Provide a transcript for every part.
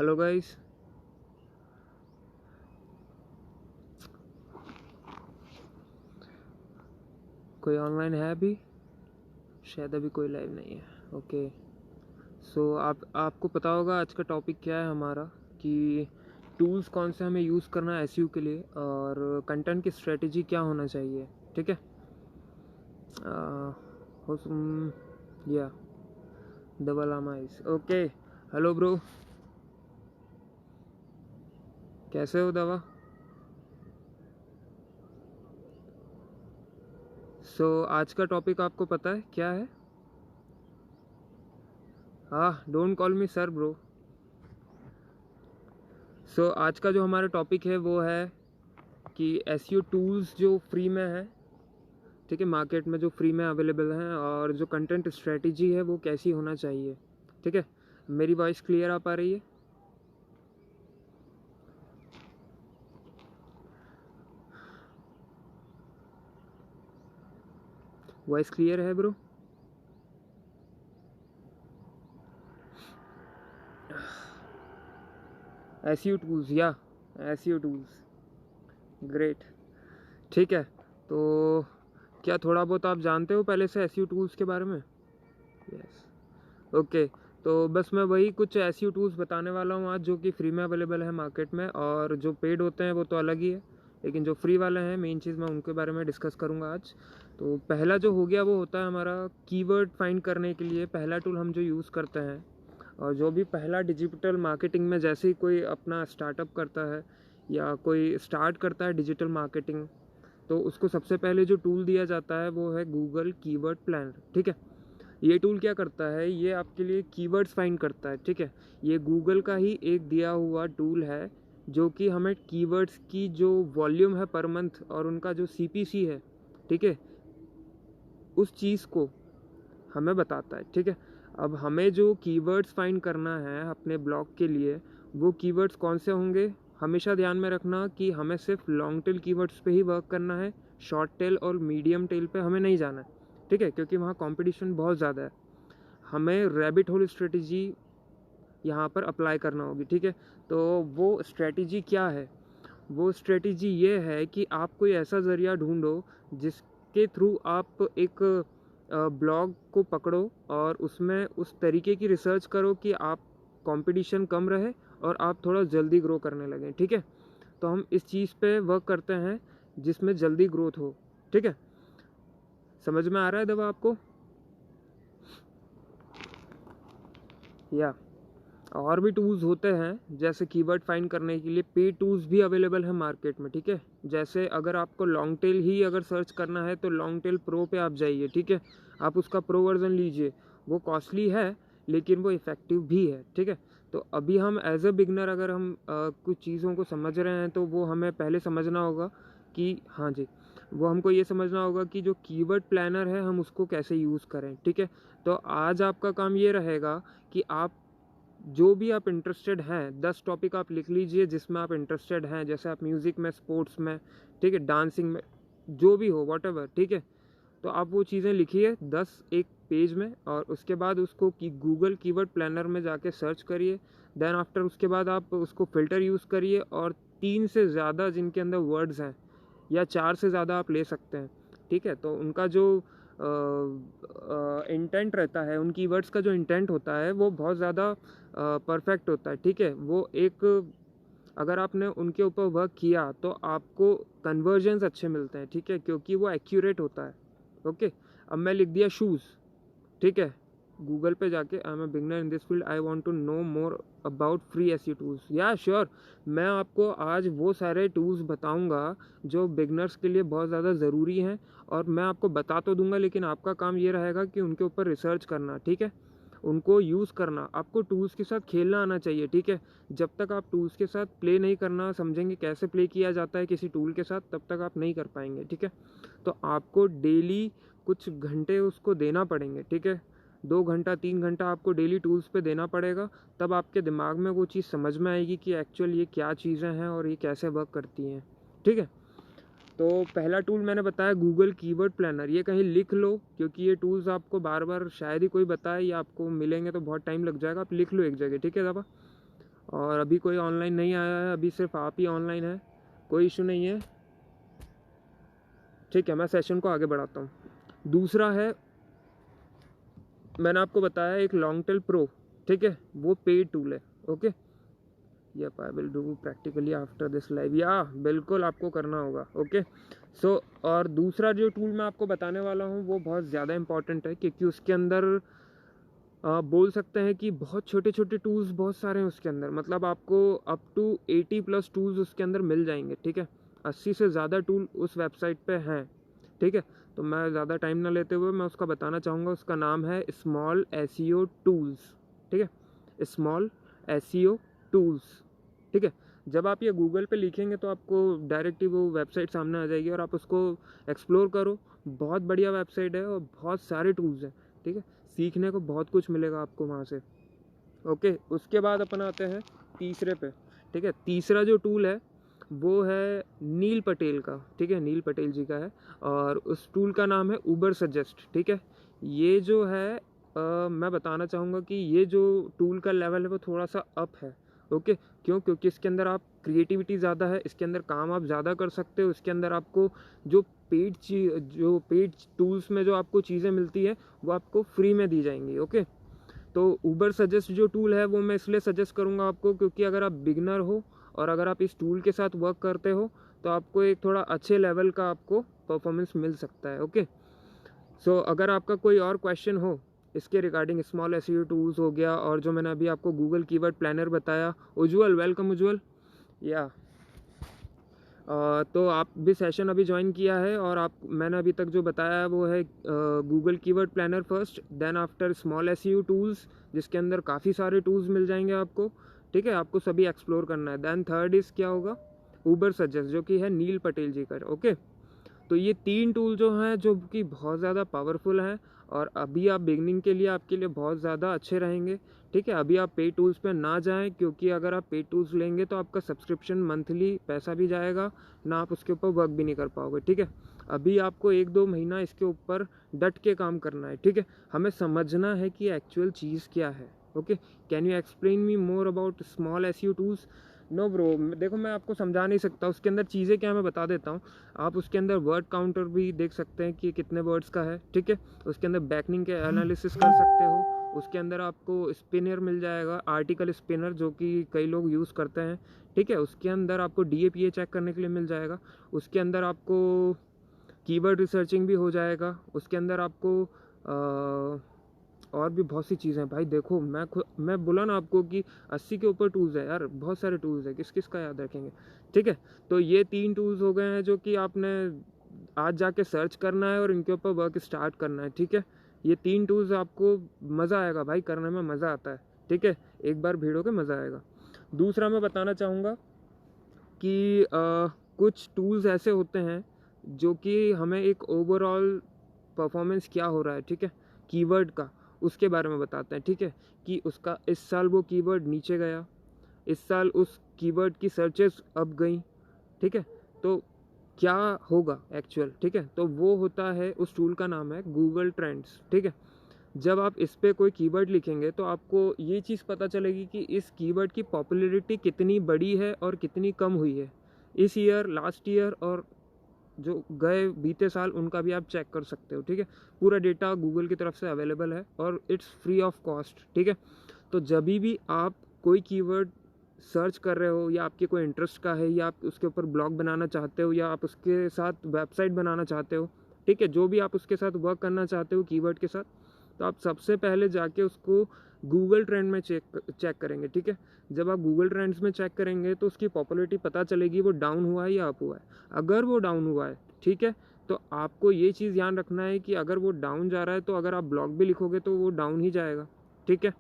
Hello guys, कोई online है अभी? शायद अभी कोई लाइव नहीं है। ओके, सो आपको पता होगा आज का टॉपिक क्या है हमारा, कि टूल्स कौन से हमें यूज़ करना है एसईओ के लिए और कंटेंट की स्ट्रेटजी क्या होना चाहिए। ठीक है, या डबल आमाइस। ओके, हेलो ब्रो, कैसे हो दवा? आज का टॉपिक आपको पता है क्या है? हाँ, don't call me sir bro. आज का जो हमारा टॉपिक है वो है कि एसईओ टूल्स जो फ्री में है, ठीक है, मार्केट में जो फ्री में अवेलेबल हैं, और जो कंटेंट स्ट्रेटजी है वो कैसी होना चाहिए। ठीक है, मेरी वॉइस क्लियर आ पा रही है? वॉइस क्लियर है ब्रो? एसईओ टूल्स, या एसईओ टूल्स, ग्रेट। ठीक है, तो क्या थोड़ा बहुत आप जानते हो पहले से एसईओ टूल्स के बारे में? Yes, okay. तो बस मैं वही कुछ एसईओ टूल्स बताने वाला हूँ आज, जो कि फ्री में अवेलेबल है मार्केट में, और जो पेड होते हैं वो तो अलग ही है, लेकिन जो फ्री वाले हैं मेन चीज़ मैं उनके बारे में डिस्कस करूँगा आज। तो पहला जो हो गया वो होता है हमारा कीवर्ड फाइंड करने के लिए पहला टूल हम जो यूज़ करते हैं, और जो भी पहला डिजिटल मार्केटिंग में जैसे ही कोई अपना स्टार्टअप करता है या कोई स्टार्ट करता है डिजिटल मार्केटिंग, तो उसको सबसे पहले जो टूल दिया जाता है वो है गूगल कीवर्ड प्लानर। ठीक है, ये टूल क्या करता है, ये आपके लिए कीवर्ड्स फाइंड करता है। ठीक है, ये गूगल का ही एक दिया हुआ टूल है जो कि हमें कीवर्ड्स की जो वॉल्यूम है पर मंथ और उनका जो सीपीसी है, ठीक है, उस चीज़ को हमें बताता है। ठीक है, अब हमें जो कीवर्ड्स फाइंड करना है अपने ब्लॉग के लिए, वो कीवर्ड्स कौन से होंगे, हमेशा ध्यान में रखना कि हमें सिर्फ लॉन्ग टेल कीवर्ड्स पे ही वर्क करना है, शॉर्ट टेल और मीडियम टेल पे हमें नहीं जाना है। ठीक है, क्योंकि वहाँ कंपटीशन बहुत ज़्यादा है। हमें रैबिट होल स्ट्रेटजी यहाँ पर अप्लाई करना होगी। ठीक है, तो वो स्ट्रेटजी क्या है? वो स्ट्रेटजी ये है कि आप कोई ऐसा ज़रिया ढूंढो जिसके थ्रू आप एक ब्लॉग को पकड़ो और उसमें उस तरीके की रिसर्च करो कि आप कंपटीशन कम रहे और आप थोड़ा जल्दी ग्रो करने लगें। ठीक है, तो हम इस चीज़ पे वर्क करते हैं जिसमें जल्दी ग्रोथ हो। ठीक है, समझ में आ रहा है दवा आपको? या और भी टूल्स होते हैं जैसे कीवर्ड फाइंड करने के लिए पे टूल्स भी अवेलेबल है मार्केट में। ठीक है, जैसे अगर आपको लॉन्ग टेल ही अगर सर्च करना है तो लॉन्ग टेल प्रो पे आप जाइए। ठीक है, आप उसका प्रो वर्जन लीजिए, वो कॉस्टली है लेकिन वो इफ़ेक्टिव भी है। ठीक है, तो अभी हम एज अ बिगनर अगर हम कुछ चीज़ों को समझ रहे हैं तो वो हमें पहले समझना होगा कि हाँ जी, वो हमको ये समझना होगा कि जो कीवर्ड प्लानर है हम उसको कैसे यूज़ करें। ठीक है, तो आज आपका काम ये रहेगा कि आप जो भी आप इंटरेस्टेड हैं 10 टॉपिक आप लिख लीजिए जिसमें आप इंटरेस्टेड हैं, जैसे आप म्यूज़िक में, स्पोर्ट्स में, ठीक है, डांसिंग में, जो भी हो वॉट। ठीक है, तो आप वो चीज़ें लिखिए 10 एक पेज में, और उसके बाद उसको गूगल कीवर्ड प्लानर में जाके सर्च करिए। देन आफ्टर उसके बाद आप उसको फ़िल्टर यूज़ करिए, और 3 से ज़्यादा जिनके अंदर वर्ड्स हैं या 4 से ज़्यादा आप ले सकते हैं। ठीक है, तो उनका जो इंटेंट रहता है, उन कीवर्ड्स का जो इंटेंट होता है वो बहुत ज़्यादा परफेक्ट होता है। ठीक है, वो एक अगर आपने उनके ऊपर वर्क किया तो आपको कन्वर्जन्स अच्छे मिलते हैं। ठीक है, क्योंकि वो एक्यूरेट होता है। ओके, अब मैं लिख दिया शूज़। ठीक है, गूगल पे जाके I am a beginner in this field, I want to know more about free SEO tools. Yeah sure, मैं आपको आज वो सारे टूल्स बताऊंगा जो बिगनर्स के लिए बहुत ज़्यादा ज़रूरी हैं, और मैं आपको बता तो दूंगा लेकिन आपका काम ये रहेगा कि उनके ऊपर रिसर्च करना। ठीक है, उनको यूज़ करना, आपको टूल्स के साथ खेलना आना चाहिए। ठीक है, जब तक आप टूल्स के साथ प्ले नहीं करना समझेंगे कैसे प्ले किया जाता है किसी टूल के साथ, तब तक आप नहीं कर पाएंगे। ठीक है, तो आपको डेली कुछ घंटे उसको देना पड़ेंगे। ठीक है, 2 घंटा 3 घंटा आपको डेली टूल्स पे देना पड़ेगा, तब आपके दिमाग में वो चीज़ समझ में आएगी कि एक्चुअल ये क्या चीज़ें हैं और ये कैसे वर्क करती हैं। ठीक है, तो पहला टूल मैंने बताया गूगल कीवर्ड प्लानर, ये कहीं लिख लो क्योंकि ये टूल्स आपको बार बार शायद ही कोई बताए या आपको मिलेंगे तो बहुत टाइम लग जाएगा, आप लिख लो एक जगह। ठीक है दबा, और अभी कोई ऑनलाइन नहीं आया है, अभी सिर्फ आप ही ऑनलाइन है, कोई इशू नहीं है। ठीक है, मैं सेशन को आगे बढ़ाता हूँ। दूसरा है, मैंने आपको बताया एक लॉन्ग टेल प्रो, ठीक है, वो पेड टूल है। Okay, yup I will do practically after this live, yeah बिल्कुल आपको करना होगा। ओके सो और दूसरा जो टूल मैं आपको बताने वाला हूँ वो बहुत ज़्यादा इंपॉर्टेंट है, क्योंकि उसके अंदर बोल सकते हैं कि बहुत छोटे छोटे टूल्स बहुत सारे हैं उसके अंदर, मतलब आपको अप टू 80+ टूल्स उसके अंदर मिल जाएंगे। ठीक है, 80 से ज़्यादा टूल उस वेबसाइट पे हैं। ठीक है, तो मैं ज़्यादा टाइम ना लेते हुए मैं उसका बताना चाहूँगा। उसका नाम है स्मॉल एसईओ टूल्स। ठीक है, स्मॉल एसईओ टूल्स। ठीक है, जब आप ये गूगल पे लिखेंगे तो आपको डायरेक्टली वो वेबसाइट सामने आ जाएगी और आप उसको एक्सप्लोर करो। बहुत बढ़िया वेबसाइट है और बहुत सारे टूल्स हैं। ठीक है, सीखने को बहुत कुछ मिलेगा आपको वहाँ से। ओके, उसके बाद अपन आते हैं तीसरे पे। ठीक है, तीसरा जो टूल है वो है नील पटेल का। ठीक है, नील पटेल जी का है और उस टूल का नाम है उबर सजेस्ट। ठीक है, ये जो है मैं बताना चाहूँगा कि ये जो टूल का लेवल है वो थोड़ा सा अप है। ओके, क्यों? क्योंकि इसके अंदर आप क्रिएटिविटी ज़्यादा है, इसके अंदर काम आप ज़्यादा कर सकते हो। इसके अंदर आपको जो पेड टूल्स में जो आपको चीज़ें मिलती है वो आपको फ्री में दी जाएंगी। ओके, तो उबर सजेस्ट जो टूल है वो मैं इसलिए सजेस्ट करूँगा आपको क्योंकि अगर आप बिगनर हो और अगर आप इस टूल के साथ वर्क करते हो तो आपको एक थोड़ा अच्छे लेवल का आपको परफॉर्मेंस मिल सकता है। ओके सो अगर आपका कोई और क्वेश्चन हो इसके रिगार्डिंग स्मॉल एसईओ टूल्स हो गया और जो मैंने अभी आपको गूगल कीवर्ड प्लानर बताया, उज्ज्वल वेलकम उज्ज्वल, या तो आप भी सेशन अभी ज्वाइन किया है और आप मैंने अभी तक जो बताया है वो है Google keyword planner first, then after small SEO tools जिसके अंदर काफ़ी सारे टूल्स मिल जाएंगे आपको। ठीक है, आपको सभी एक्सप्लोर करना है। देन थर्ड इज़ क्या होगा, उबर सजेस्ट जो कि है नील पटेल जी का। ओके, तो ये 3 टूल जो हैं जो कि बहुत ज़्यादा पावरफुल हैं और अभी आप बिगनिंग के लिए आपके लिए बहुत ज़्यादा अच्छे रहेंगे। ठीक है, अभी आप पेड टूल्स पे ना जाएं क्योंकि अगर आप पेड टूल्स लेंगे तो आपका सब्सक्रिप्शन मंथली पैसा भी जाएगा ना, आप उसके ऊपर वर्क भी नहीं कर पाओगे। ठीक है, अभी आपको 1-2 महीना इसके ऊपर डट के काम करना है। ठीक है, हमें समझना है कि एक्चुअल चीज़ क्या है। Okay, can you explain me more about small SEO tools? No bro, देखो मैं आपको समझा नहीं सकता उसके अंदर चीज़ें क्या, मैं बता देता हूँ। आप उसके अंदर वर्ड काउंटर भी देख सकते हैं कि कितने वर्ड्स का है। ठीक है, उसके अंदर बैकलिंक के एनालिसिस कर सकते हो। उसके अंदर आपको स्पिनर मिल जाएगा, आर्टिकल स्पिनर जो कि कई लोग यूज़ करते हैं। ठीक है, उसके अंदर आपको DAPA चेक करने के लिए मिल जाएगा। उसके अंदर आपको कीवर्ड रिसर्चिंग भी हो जाएगा। उसके अंदर आपको और भी बहुत सी चीज़ें हैं भाई। देखो मैं बोला ना आपको कि 80 के ऊपर टूल्स है यार, बहुत सारे टूल्स है, किस किस का याद रखेंगे। ठीक है, तो ये 3 टूल्स हो गए हैं जो कि आपने आज जाके सर्च करना है और इनके ऊपर वर्क स्टार्ट करना है। ठीक है, ये 3 टूल्स आपको मज़ा आएगा भाई, करने में मज़ा आता है। ठीक है, एक बार भिड़ो के मज़ा आएगा। दूसरा मैं बताना चाहूँगा कि कुछ टूल्स ऐसे होते हैं जो कि हमें एक ओवरऑल परफॉर्मेंस क्या हो रहा है, ठीक है, कीवर्ड का, उसके बारे में बताते हैं। ठीक है, कि उसका इस साल वो कीवर्ड नीचे गया, इस साल उस कीवर्ड की सर्चेस अप गई। ठीक है, तो क्या होगा एक्चुअल। ठीक है, तो वो होता है, उस टूल का नाम है गूगल ट्रेंड्स। ठीक है, जब आप इस पर कोई कीवर्ड लिखेंगे तो आपको ये चीज़ पता चलेगी कि इस कीवर्ड की पॉपुलैरिटी कितनी बड़ी है और कितनी कम हुई है इस ईयर, लास्ट ईयर और जो गए बीते साल, उनका भी आप चेक कर सकते हो। ठीक है, पूरा डेटा गूगल की तरफ से अवेलेबल है और इट्स फ्री ऑफ कॉस्ट। ठीक है, तो जब भी आप कोई कीवर्ड सर्च कर रहे हो या आपके कोई इंटरेस्ट का है या आप उसके ऊपर ब्लॉग बनाना चाहते हो या आप उसके साथ वेबसाइट बनाना चाहते हो, ठीक है, जो भी आप उसके साथ वर्क करना चाहते हो कीवर्ड के साथ, तो आप सबसे पहले जाके उसको गूगल ट्रेंड में चेक करेंगे। ठीक है, जब आप गूगल ट्रेंड्स में चेक करेंगे तो उसकी पॉपुलैरिटी पता चलेगी वो डाउन हुआ है या अप हुआ है। अगर वो डाउन हुआ है, ठीक है, तो आपको ये चीज़ ध्यान रखना है कि अगर वो डाउन जा रहा है तो अगर आप ब्लॉग भी लिखोगे तो वो डाउन ही जाएगा। ठीक है,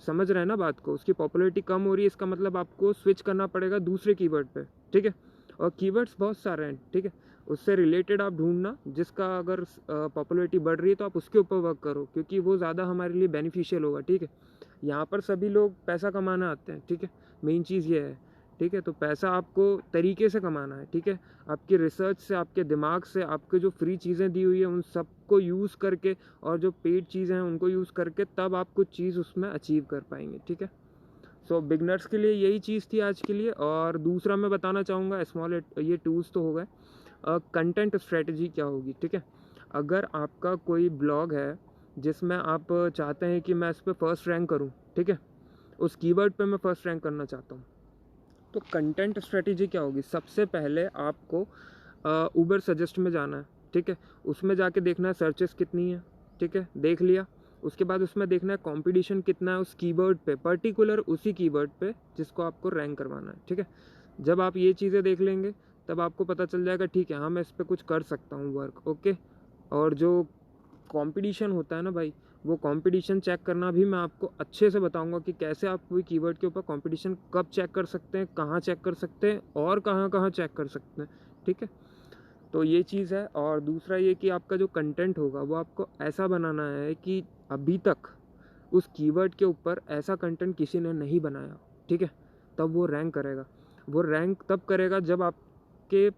समझ रहे हैं ना बात को? उसकी पॉपुलैरिटी कम हो रही है, इसका मतलब आपको स्विच करना पड़ेगा दूसरे कीवर्ड पे। ठीक है, और कीवर्ड्स बहुत सारे हैं। ठीक है, उससे रिलेटेड आप ढूंढना जिसका अगर पॉपुलैरिटी बढ़ रही है तो आप उसके ऊपर वर्क करो क्योंकि वो ज़्यादा हमारे लिए बेनिफिशियल होगा। ठीक है, यहाँ पर सभी लोग पैसा कमाना आते हैं। ठीक है, मेन चीज़ ये है। ठीक है, तो पैसा आपको तरीके से कमाना है। ठीक है, आपकी रिसर्च से, आपके दिमाग से, आपके जो फ्री चीज़ें दी हुई है उन सबको यूज़ करके और जो पेड चीज़ें हैं उनको यूज़ करके तब आप कुछ चीज़ उसमें अचीव कर पाएंगे। ठीक है, सो बिगनर्स के लिए यही चीज़ थी आज के लिए। और दूसरा मैं बताना चाहूँगा स्मॉल, ये टूल्स तो हो गए, कंटेंट स्ट्रेटजी क्या होगी, ठीक है। अगर आपका कोई ब्लॉग है जिसमें आप चाहते हैं कि मैं इस पर फर्स्ट रैंक करूं, ठीक है, उस कीवर्ड पे मैं फर्स्ट रैंक करना चाहता हूं, तो कंटेंट स्ट्रेटजी क्या होगी? सबसे पहले आपको उबर सजेस्ट में जाना है, ठीक है। उसमें जाके देखना है सर्चेस कितनी है, ठीक है, देख लिया। उसके बाद उसमें देखना है कंपटीशन कितना है उस कीवर्ड पे, पर्टिकुलर उसी कीवर्ड पे जिसको आपको रैंक करवाना है, ठीक है। जब आप ये चीज़ें देख लेंगे तब आपको पता चल जाएगा, ठीक है, हाँ मैं इस पर कुछ कर सकता हूँ वर्क, ओके। और जो कंपटीशन होता है ना भाई, वो कंपटीशन चेक करना भी मैं आपको अच्छे से बताऊंगा कि कैसे आप कोई कीवर्ड के ऊपर कंपटीशन कब चेक कर सकते हैं, कहाँ चेक कर सकते हैं और कहाँ कहाँ चेक कर सकते हैं, ठीक है। तो ये चीज़ है। और दूसरा ये कि आपका जो कंटेंट होगा वो आपको ऐसा बनाना है कि अभी तक उस कीवर्ड के ऊपर ऐसा कंटेंट किसी ने नहीं बनाया, ठीक है। तब वो रैंक करेगा। वो रैंक तब करेगा जब आपके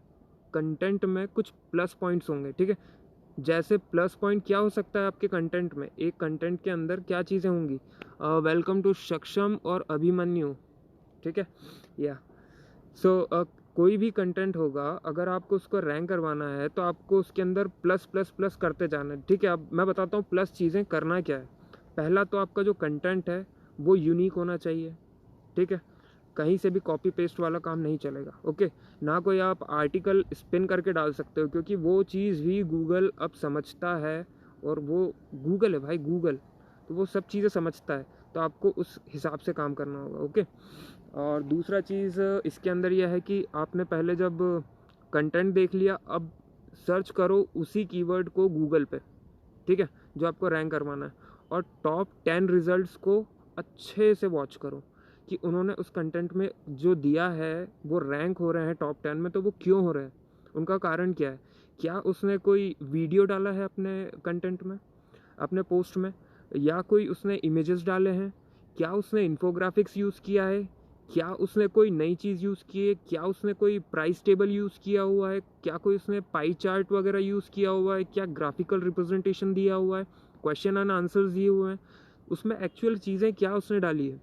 कंटेंट में कुछ प्लस पॉइंट्स होंगे, ठीक है। जैसे प्लस पॉइंट क्या हो सकता है आपके कंटेंट में, एक कंटेंट के अंदर क्या चीज़ें होंगी, वेलकम टू सक्षम और अभिमन्यु, ठीक है, या सो कोई भी कंटेंट होगा, अगर आपको उसको रैंक करवाना है तो आपको उसके अंदर प्लस प्लस प्लस करते जाना है, ठीक है। अब मैं बताता हूँ प्लस चीज़ें करना क्या है। पहला तो आपका जो कंटेंट है वो यूनिक होना चाहिए, ठीक है। कहीं से भी कॉपी पेस्ट वाला काम नहीं चलेगा, ओके। ना कोई आप आर्टिकल स्पिन करके डाल सकते हो, क्योंकि वो चीज़ भी गूगल अब समझता है, और वो गूगल है भाई, गूगल, तो वो सब चीज़ें समझता है। तो आपको उस हिसाब से काम करना होगा, ओके। और दूसरा चीज़ इसके अंदर यह है कि आपने पहले जब कंटेंट देख लिया, अब सर्च करो उसी कीवर्ड को गूगल पे, ठीक है, जो आपको रैंक करवाना है। और टॉप 10 रिजल्ट्स को अच्छे से वॉच करो कि उन्होंने उस कंटेंट में जो दिया है वो रैंक हो रहे हैं टॉप 10 में, तो वो क्यों हो रहे हैं, उनका कारण क्या है। क्या उसने कोई वीडियो डाला है अपने कंटेंट में, अपने पोस्ट में, या कोई उसने इमेजेस डाले हैं, क्या उसने इन्फोग्राफिक्स यूज़ किया है, क्या उसने कोई नई चीज़ यूज़ की है, क्या उसने कोई प्राइस टेबल यूज़ किया हुआ है, क्या कोई उसने पाई चार्ट वगैरह यूज़ किया हुआ है, क्या ग्राफिकल रिप्रेजेंटेशन दिया हुआ है, क्वेश्चन एंड आंसर्स दिए हुए हैं, उसमें एक्चुअल चीज़ें क्या उसने डाली है,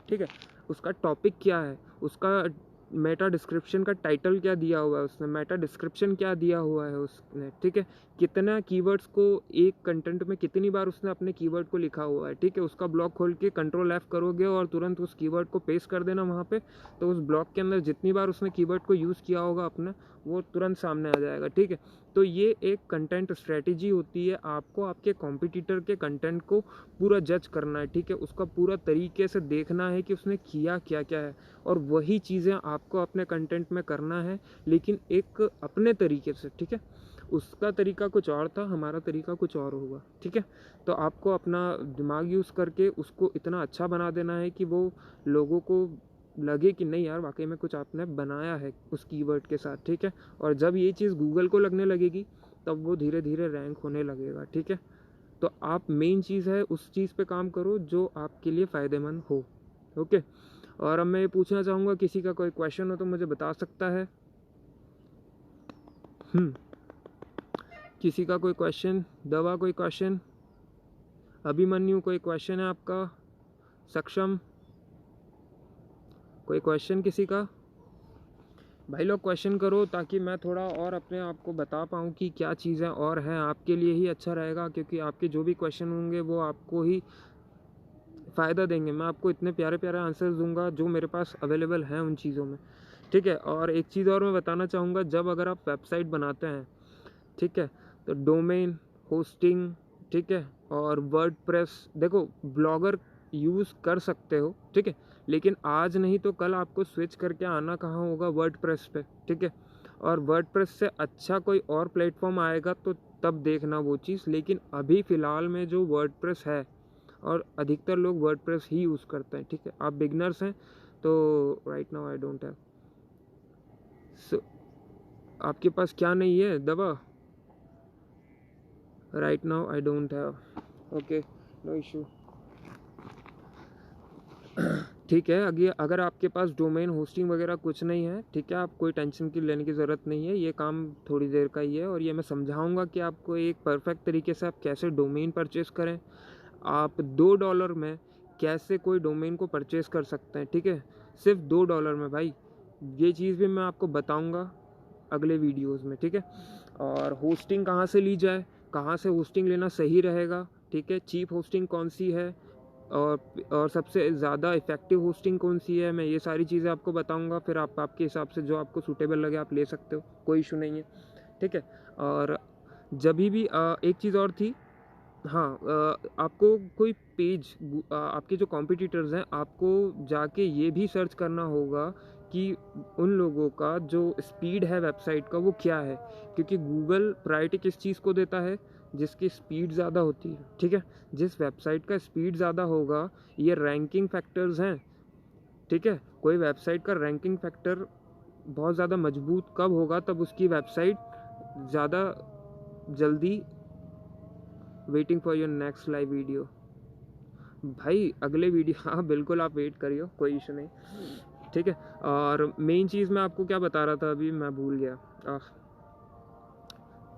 ठीक है। उसका टॉपिक क्या है, उसका मेटा डिस्क्रिप्शन का टाइटल क्या दिया हुआ है, उसने मेटा डिस्क्रिप्शन क्या दिया हुआ है उसने, ठीक है। कितना कीवर्ड्स को एक कंटेंट में कितनी बार उसने अपने कीवर्ड को लिखा हुआ है, ठीक है। उसका ब्लॉग खोल के कंट्रोल F करोगे और तुरंत उस कीवर्ड को पेस्ट कर देना वहाँ पे, तो उस ब्लॉग के अंदर जितनी बार उसने कीवर्ड को यूज़ किया होगा अपना, वो तुरंत सामने आ जाएगा, ठीक है। तो ये एक कंटेंट स्ट्रेटजी होती है। आपको आपके कॉम्पिटिटर के कंटेंट को पूरा जज करना है, ठीक है। उसका पूरा तरीके से देखना है कि उसने किया क्या क्या है, और वही चीज़ें आपको अपने कंटेंट में करना है, लेकिन एक अपने तरीके से, ठीक है। उसका तरीका कुछ और था, हमारा तरीका कुछ और होगा, ठीक है। तो आपको अपना दिमाग यूज़ करके उसको इतना अच्छा बना देना है कि वो लोगों को लगे कि नहीं यार वाकई में कुछ आपने बनाया है उस कीवर्ड के साथ, ठीक है। और जब ये चीज़ गूगल को लगने लगेगी तब वो धीरे धीरे रैंक होने लगेगा, ठीक है। तो आप मेन चीज़ है उस चीज़ पे काम करो जो आपके लिए फ़ायदेमंद हो, ओके। और अब मैं ये पूछना चाहूँगा, किसी का कोई क्वेश्चन हो तो मुझे बता सकता है। किसी का कोई क्वेश्चन, दवा कोई क्वेश्चन, अभिमन्यु कोई क्वेश्चन है आपका, सक्षम कोई क्वेश्चन किसी का? भाई लोग क्वेश्चन करो ताकि मैं थोड़ा और अपने आप को बता पाऊँ कि क्या चीज़ें और हैं, आपके लिए ही अच्छा रहेगा, क्योंकि आपके जो भी क्वेश्चन होंगे वो आपको ही फ़ायदा देंगे। मैं आपको इतने प्यारे प्यारे आंसर्स दूंगा जो मेरे पास अवेलेबल हैं उन चीज़ों में, ठीक है। और एक चीज़ और मैं बताना चाहूँगा, जब अगर आप वेबसाइट बनाते हैं, ठीक है, तो डोमेन, होस्टिंग, ठीक है, और वर्डप्रेस, देखो ब्लॉगर यूज़ कर सकते हो, ठीक है, लेकिन आज नहीं तो कल आपको स्विच करके आना कहाँ होगा, वर्डप्रेस पे, ठीक है। और वर्डप्रेस से अच्छा कोई और प्लेटफॉर्म आएगा तो तब देखना वो चीज़, लेकिन अभी फ़िलहाल में जो वर्डप्रेस है, और अधिकतर लोग वर्डप्रेस ही यूज़ करते हैं, ठीक है। आप बिगनर्स हैं तो right now I don't have, so आपके पास क्या नहीं है दवा, right now I don't have, okay, no issue, ठीक है। अगर आपके पास डोमेन होस्टिंग वगैरह कुछ नहीं है, ठीक है, आप कोई टेंशन की लेने की ज़रूरत नहीं है, ये काम थोड़ी देर का ही है, और ये मैं समझाऊंगा कि आपको एक परफेक्ट तरीके से आप कैसे डोमेन परचेस करें, आप $2 में कैसे कोई डोमेन को परचेज़ कर सकते हैं, ठीक है, सिर्फ $2 में भाई। ये चीज़ भी मैं आपको बताऊंगा अगले वीडियोस में, ठीक है। और होस्टिंग कहाँ से ली जाए, कहाँ से होस्टिंग लेना सही रहेगा, ठीक है, चीप होस्टिंग कौन सी है और सबसे ज़्यादा इफ़ेक्टिव होस्टिंग कौन सी है, मैं ये सारी चीज़ें आपको बताऊंगा। फिर आप आपके हिसाब से जो आपको सूटेबल लगे आप ले सकते हो, कोई इशू नहीं है, ठीक है। और जब भी एक चीज़ और थी, हाँ, आपको कोई पेज आपके जो कॉम्पिटिटर्स हैं, आपको जाके ये भी सर्च करना होगा कि उन लोगों का जो स्पीड है वेबसाइट का वो क्या है, क्योंकि गूगल प्रायोरिटी किस चीज़ को देता है, जिसकी स्पीड ज़्यादा होती है, ठीक है। जिस वेबसाइट का स्पीड ज़्यादा होगा, ये रैंकिंग फैक्टर्स हैं, ठीक है। कोई वेबसाइट का रैंकिंग फैक्टर बहुत ज़्यादा मजबूत कब होगा, तब उसकी वेबसाइट ज़्यादा जल्दी। Waiting for your next live video भाई, अगले वीडियो, हाँ बिल्कुल आप वेट करियो, कोई इशू नहीं, ठीक है। और मेन चीज़ मैं आपको क्या बता रहा था अभी मैं भूल गया,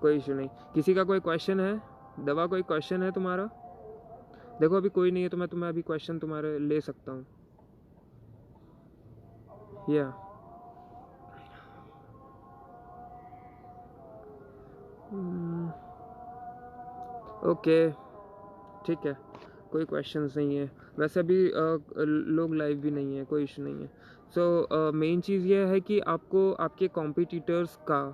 कोई इशू नहीं। किसी का कोई क्वेश्चन है, दवा कोई क्वेश्चन है तुम्हारा? देखो अभी कोई नहीं है तो मैं तुम्हें अभी क्वेश्चन तुम्हारे ले सकता हूँ, या ओके, ठीक है, कोई क्वेश्चंस नहीं है। वैसे अभी लोग लाइव भी नहीं है, कोई इशू नहीं है। सो मेन चीज़ ये है कि आपको आपके कॉम्पिटिटर्स का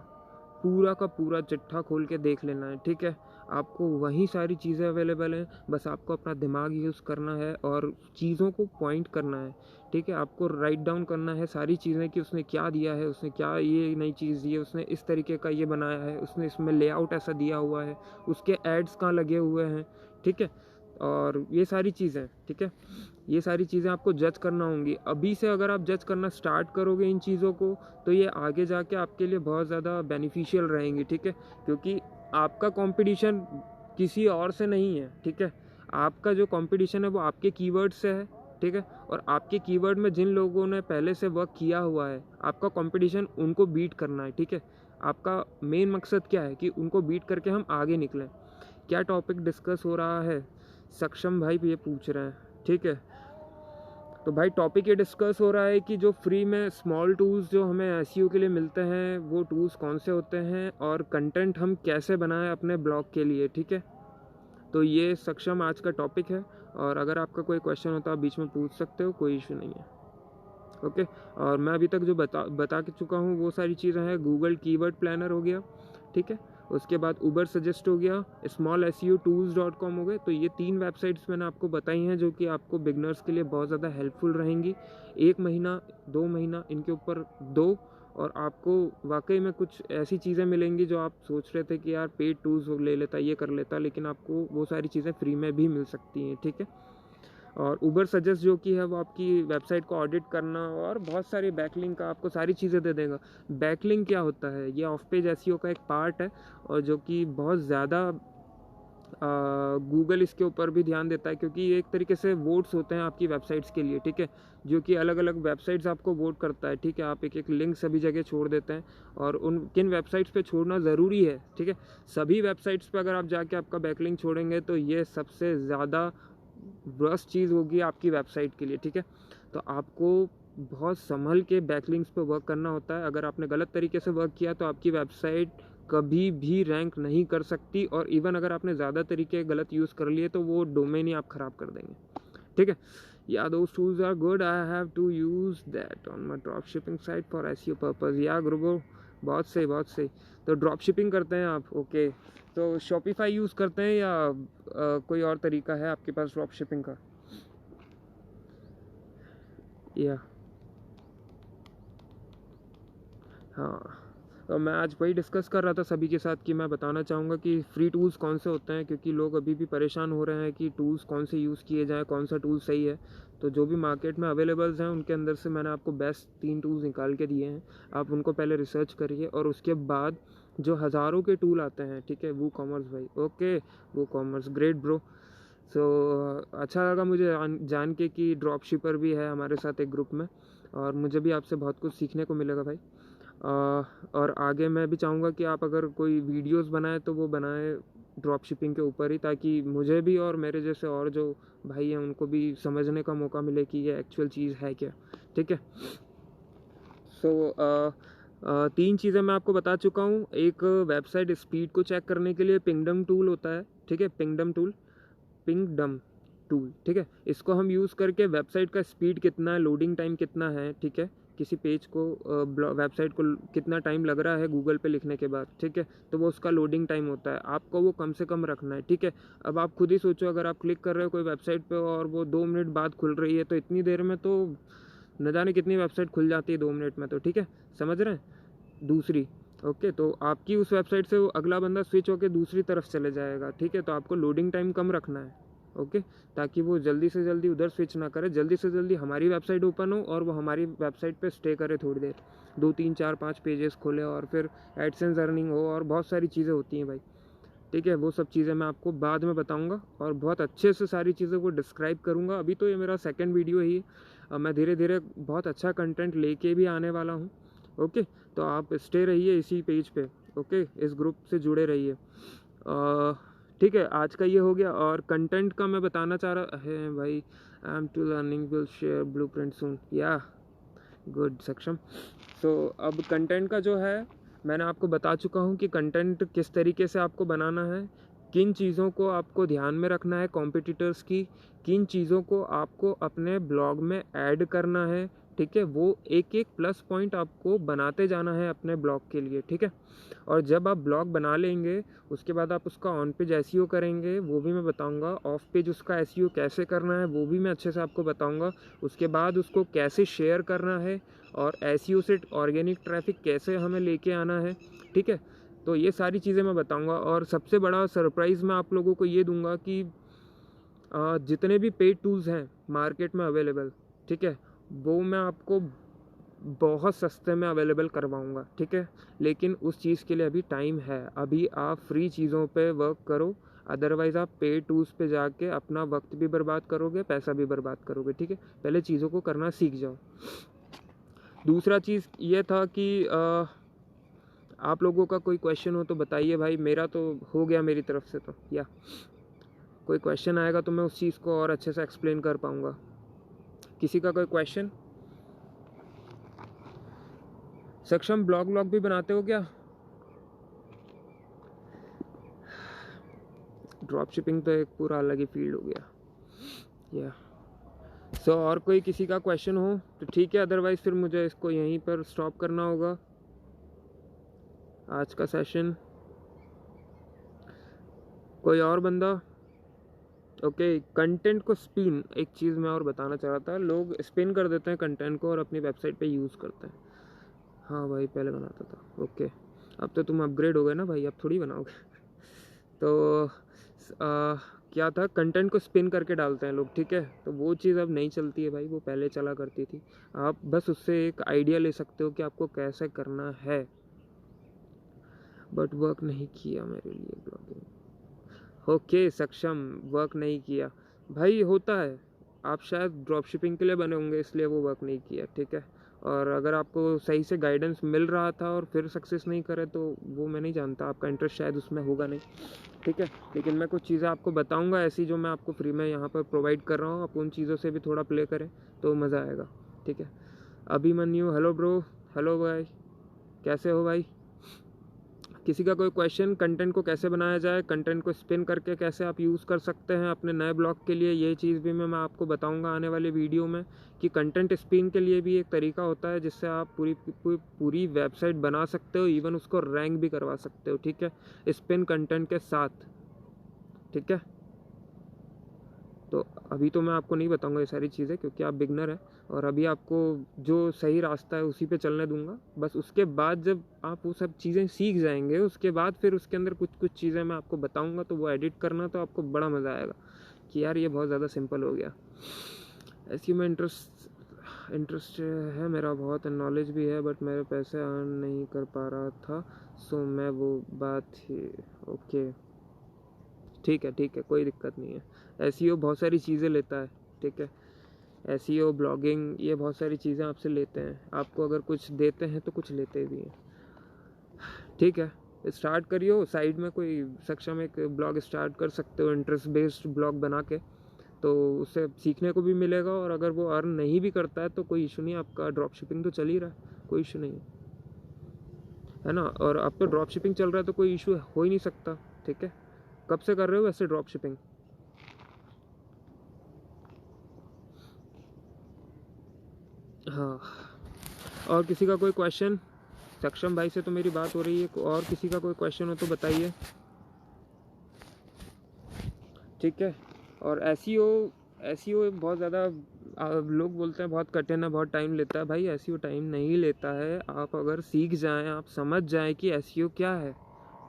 पूरा चिट्ठा खोल के देख लेना है, ठीक है। आपको वहीं सारी चीज़ें अवेलेबल हैं, बस आपको अपना दिमाग यूज़ करना है और चीज़ों को पॉइंट करना है, ठीक है। आपको राइट डाउन करना है सारी चीज़ें कि उसने क्या दिया है, उसने क्या ये नई चीज़ दी है, उसने इस तरीके का ये बनाया है, उसने इसमें लेआउट ऐसा दिया हुआ है, उसके एड्स कहाँ लगे हुए हैं, ठीक है। और ये सारी चीज़ें, ठीक है, ये सारी चीज़ें आपको जज करना होंगी। अभी से अगर आप जज करना स्टार्ट करोगे इन चीज़ों को, तो ये आगे जाके आपके लिए बहुत ज़्यादा बेनिफिशियल रहेंगी, ठीक है। क्योंकि आपका कंपटीशन किसी और से नहीं है, ठीक है। आपका जो कंपटीशन है वो आपके कीवर्ड से है, ठीक है। और आपके कीवर्ड में जिन लोगों ने पहले से वर्क किया हुआ है, आपका कंपटीशन उनको बीट करना है, ठीक है। आपका मेन मकसद क्या है कि उनको बीट करके हम आगे निकलें। क्या टॉपिक डिस्कस हो रहा है, सक्षम भाई ये पूछ रहे हैं, ठीक है। तो भाई टॉपिक ये डिस्कस हो रहा है कि जो फ्री में स्मॉल टूल्स जो हमें एसईओ के लिए मिलते हैं, वो टूल्स कौन से होते हैं और कंटेंट हम कैसे बनाएं अपने ब्लॉग के लिए, ठीक है। तो ये सक्षम आज का टॉपिक है, और अगर आपका कोई क्वेश्चन होता है आप बीच में पूछ सकते हो, कोई इशू नहीं है, ओके। और मैं अभी तक जो बता के चुका हूँ वो सारी चीज़ें हैं। गूगल कीवर्ड प्लानर हो गया, ठीक है। उसके बाद उबर सजेस्ट हो गया, smallseotools.com हो गए। तो ये 3 वेबसाइट्स मैंने आपको बताई हैं जो कि आपको बिगनर्स के लिए बहुत ज़्यादा हेल्पफुल रहेंगी। 1 महीना 2 महीना इनके ऊपर दो, और आपको वाकई में कुछ ऐसी चीज़ें मिलेंगी जो आप सोच रहे थे कि यार पेड टूल्स ले लेता, ये कर लेता, लेकिन आपको वो सारी चीज़ें फ्री में भी मिल सकती हैं, ठीक है। और उबर सजेस्ट जो कि है वो आपकी वेबसाइट को ऑडिट करना और बहुत सारी बैकलिंक का आपको सारी चीज़ें दे देगा। बैकलिंक क्या होता है, ये ऑफ पेज एसईओ का एक पार्ट है, और जो कि बहुत ज़्यादा गूगल इसके ऊपर भी ध्यान देता है, क्योंकि ये एक तरीके से वोट्स होते हैं आपकी वेबसाइट्स के लिए, ठीक है। जो कि अलग अलग वेबसाइट्स आपको वोट करता है, ठीक है। आप एक एक लिंक सभी जगह छोड़ देते हैं, और उन किन वेबसाइट्स पे छोड़ना ज़रूरी है, ठीक है। सभी वेबसाइट्स पे अगर आप जाके आपका बैकलिंक छोड़ेंगे तो ये सबसे ज़्यादा वर्स्ट चीज़ होगी आपकी वेबसाइट के लिए, ठीक है। तो आपको बहुत संभल के बैकलिंक्स पे वर्क करना होता है। अगर आपने गलत तरीके से वर्क किया तो आपकी वेबसाइट कभी भी रैंक नहीं कर सकती, और इवन अगर आपने ज़्यादा तरीके गलत यूज़ कर लिए तो वो डोमेन ही आप ख़राब कर देंगे, ठीक है। Yeah those tools are good, I have to use that on my drop shipping site for SEO purpose. Yeah ग्रुबो, बहुत सही बहुत सही। तो ड्रॉप शिपिंग करते हैं आप, ओके। तो शॉपिफाई यूज़ करते हैं या कोई और तरीका है आपके पास ड्रॉप शिपिंग का? या हाँ, तो मैं आज वही डिस्कस कर रहा था सभी के साथ कि मैं बताना चाहूँगा कि फ्री टूल्स कौन से होते हैं, क्योंकि लोग अभी भी परेशान हो रहे हैं कि टूल्स कौन से यूज़ किए जाएँ, कौन सा टूल सही है। तो जो भी मार्केट में अवेलेबल्स हैं उनके अंदर से मैंने आपको बेस्ट 3 टूल्स निकाल के दिए हैं। आप उनको पहले रिसर्च करिए, और उसके बाद जो हज़ारों के टूल आते हैं, ठीक है, वो कॉमर्स भाई, ओके, वो कॉमर्स, ग्रेट ब्रो। सो अच्छा लगा मुझे जान के कि ड्रॉप शिपर भी है हमारे साथ एक ग्रुप में, और मुझे भी आपसे बहुत कुछ सीखने को मिलेगा भाई। और आगे मैं भी चाहूँगा कि आप अगर कोई वीडियोस बनाएं तो वो बनाएं ड्रॉप शिपिंग के ऊपर ही, ताकि मुझे भी और मेरे जैसे और जो भाई हैं उनको भी समझने का मौका मिले कि ये एक्चुअल चीज़ है क्या। ठीक है। सो 3 चीज़ें मैं आपको बता चुका हूँ। एक, वेबसाइट स्पीड को चेक करने के लिए पिंगडम टूल होता है। ठीक है, पिंगडम टूल। ठीक है, इसको हम यूज़ करके वेबसाइट का स्पीड कितना है, लोडिंग टाइम कितना है, ठीक है, किसी पेज को वेबसाइट को कितना टाइम लग रहा है गूगल पे लिखने के बाद, ठीक है, तो वो उसका लोडिंग टाइम होता है, आपको वो कम से कम रखना है। ठीक है, अब आप खुद ही सोचो, अगर आप क्लिक कर रहे हो कोई वेबसाइट पे और वो 2 मिनट बाद खुल रही है, तो इतनी देर में तो न जाने कितनी वेबसाइट खुल जाती है 2 मिनट में, तो ठीक है, समझ रहे हैं। दूसरी, ओके, तो आपकी उस वेबसाइट से वो अगला बंदा स्विच होकर दूसरी तरफ चले जाएगा। ठीक है, तो आपको लोडिंग टाइम कम रखना है, ओके, ताकि वो जल्दी से जल्दी उधर स्विच ना करे, जल्दी से जल्दी हमारी वेबसाइट ओपन हो और वो हमारी वेबसाइट पे स्टे करे थोड़ी देर, 2 3 4 5 पेजेस खोले और फिर एडसेंस अर्निंग हो और बहुत सारी चीज़ें होती हैं भाई। ठीक है, वो सब चीज़ें मैं आपको बाद में बताऊंगा और बहुत अच्छे से सारी चीज़ों को डिस्क्राइब करूंगा। अभी तो ये मेरा सेकंड वीडियो ही, मैं धीरे धीरे बहुत अच्छा कंटेंट लेके भी आने वाला हूँ। ओके, तो आप स्टे रहिए इसी पेज पे, ओके, इस ग्रुप से जुड़े रहिए। ठीक है, आज का ये हो गया। और कंटेंट का मैं बताना चाह रहा है भाई, I am too learning will share blueprint soon, या गुड सक्षम। सो अब कंटेंट का जो है, मैंने आपको बता चुका हूँ कि कंटेंट किस तरीके से आपको बनाना है, किन चीज़ों को आपको ध्यान में रखना है कॉम्पिटिटर्स की, किन चीज़ों को आपको अपने ब्लॉग में ऐड करना है। ठीक है, वो एक एक प्लस पॉइंट आपको बनाते जाना है अपने ब्लॉग के लिए। ठीक है, और जब आप ब्लॉग बना लेंगे उसके बाद आप उसका ऑन पेज एसईओ करेंगे, वो भी मैं बताऊंगा। ऑफ पेज उसका एसईओ कैसे करना है वो भी मैं अच्छे से आपको बताऊंगा। उसके बाद उसको कैसे शेयर करना है और एसईओ से ऑर्गेनिक ट्रैफिक कैसे हमें लेके आना है। ठीक है, तो ये सारी चीज़ें मैं बताऊंगा। और सबसे बड़ा सरप्राइज़ मैं आप लोगों को ये दूंगा कि जितने भी पेड टूल्स हैं मार्केट में अवेलेबल, ठीक है, वो मैं आपको बहुत सस्ते में अवेलेबल करवाऊंगा। ठीक है, लेकिन उस चीज़ के लिए अभी टाइम है। अभी आप फ्री चीज़ों पे वर्क करो, अदरवाइज़ आप पेड टूल्स पे जाके अपना वक्त भी बर्बाद करोगे, पैसा भी बर्बाद करोगे। ठीक है, पहले चीज़ों को करना सीख जाओ। दूसरा चीज़ ये था कि आप लोगों का कोई क्वेश्चन हो तो बताइए भाई, मेरा तो हो गया मेरी तरफ से, तो या कोई क्वेश्चन आएगा तो मैं उस चीज़ को और अच्छे से एक्सप्लेन कर पाऊँगा। किसी का कोई क्वेश्चन? सक्षम, ब्लॉग भी बनाते हो क्या? ड्रॉप शिपिंग तो एक पूरा अलग ही फील्ड हो गया, या सो और कोई किसी का क्वेश्चन हो तो ठीक है, अदरवाइज फिर मुझे इसको यहीं पर स्टॉप करना होगा आज का सेशन। कोई और बंदा? ओके, कंटेंट को स्पिन, एक चीज़ मैं और बताना चाह रहा था, लोग स्पिन कर देते हैं कंटेंट को और अपनी वेबसाइट पे यूज़ करते हैं। हाँ भाई, पहले बनाता था, ओके, अब तो तुम अपग्रेड हो गए ना भाई, अब थोड़ी बनाओगे। तो क्या था, कंटेंट को स्पिन करके डालते हैं लोग। ठीक है, तो वो चीज़ अब नहीं चलती है भाई, वो पहले चला करती थी। आप बस उससे एक आइडिया ले सकते हो कि आपको कैसे करना है, बट वर्क नहीं किया मेरे लिए ब्लॉगिंग। ओके सक्षम, वर्क नहीं किया भाई, होता है, आप शायद ड्रॉप शिपिंग के लिए बने होंगे इसलिए वो वर्क नहीं किया। ठीक है, और अगर आपको सही से गाइडेंस मिल रहा था और फिर सक्सेस नहीं करे तो वो मैं नहीं जानता, आपका इंटरेस्ट शायद उसमें होगा नहीं। ठीक है, लेकिन मैं कुछ चीज़ें आपको बताऊंगा ऐसी जो मैं आपको फ्री में यहाँ पर प्रोवाइड कर रहा हूँ, आप उन चीज़ों से भी थोड़ा प्ले करें तो मज़ा आएगा। ठीक है, अभिमन्यु, हेलो ब्रो, हेलो भाई, कैसे हो भाई? किसी का कोई क्वेश्चन, कंटेंट को कैसे बनाया जाए, कंटेंट को स्पिन करके कैसे आप यूज़ कर सकते हैं अपने नए ब्लॉग के लिए, ये चीज़ भी मैं आपको बताऊंगा आने वाले वीडियो में, कि कंटेंट स्पिन के लिए भी एक तरीका होता है जिससे आप पूरी वेबसाइट बना सकते हो, इवन उसको रैंक भी करवा सकते हो। ठीक है, स्पिन कंटेंट के साथ। ठीक है, तो अभी तो मैं आपको नहीं बताऊंगा ये सारी चीज़ें क्योंकि आप बिगनर हैं, और अभी आपको जो सही रास्ता है उसी पे चलने दूंगा। बस उसके बाद जब आप वो सब चीज़ें सीख जाएंगे उसके बाद फिर उसके अंदर कुछ कुछ चीज़ें मैं आपको बताऊंगा, तो वो एडिट करना तो आपको बड़ा मज़ा आएगा कि यार ये बहुत ज़्यादा सिंपल हो गया। ऐसी में इंटरेस्ट है मेरा बहुत, नॉलेज भी है, बट मेरे पैसे अर्न नहीं कर पा रहा था, सो मैं वो बात ही। ओके, ठीक है, कोई दिक्कत नहीं है। एसईओ बहुत सारी चीज़ें लेता है। ठीक है, एसईओ, ब्लॉगिंग, ये बहुत सारी चीज़ें आपसे लेते हैं, आपको अगर कुछ देते हैं तो कुछ लेते भी हैं। ठीक है, स्टार्ट करियो, साइड में कोई सक्षम एक ब्लॉग स्टार्ट कर सकते हो इंटरेस्ट बेस्ड ब्लॉग बना के, तो उससे सीखने को भी मिलेगा। और अगर वो अर्न नहीं भी करता है तो कोई इशू नहीं, आपका ड्रॉप शिपिंग तो चल ही रहा है, कोई इशू नहीं है ना। और आप तो ड्रॉप शिपिंग चल रहा है तो कोई इशू हो ही नहीं सकता, ठीक है। कब से कर रहे हो वैसे ड्रॉप शिपिंग? हाँ, और किसी का कोई क्वेश्चन? सक्षम भाई से तो मेरी बात हो रही है, और किसी का कोई क्वेश्चन हो तो बताइए, ठीक है। और एसईओ बहुत ज़्यादा लोग बोलते हैं बहुत कठिन है, बहुत टाइम लेता है। भाई एसईओ टाइम नहीं लेता है, आप अगर सीख जाएं, आप समझ जाएं कि एसईओ क्या है,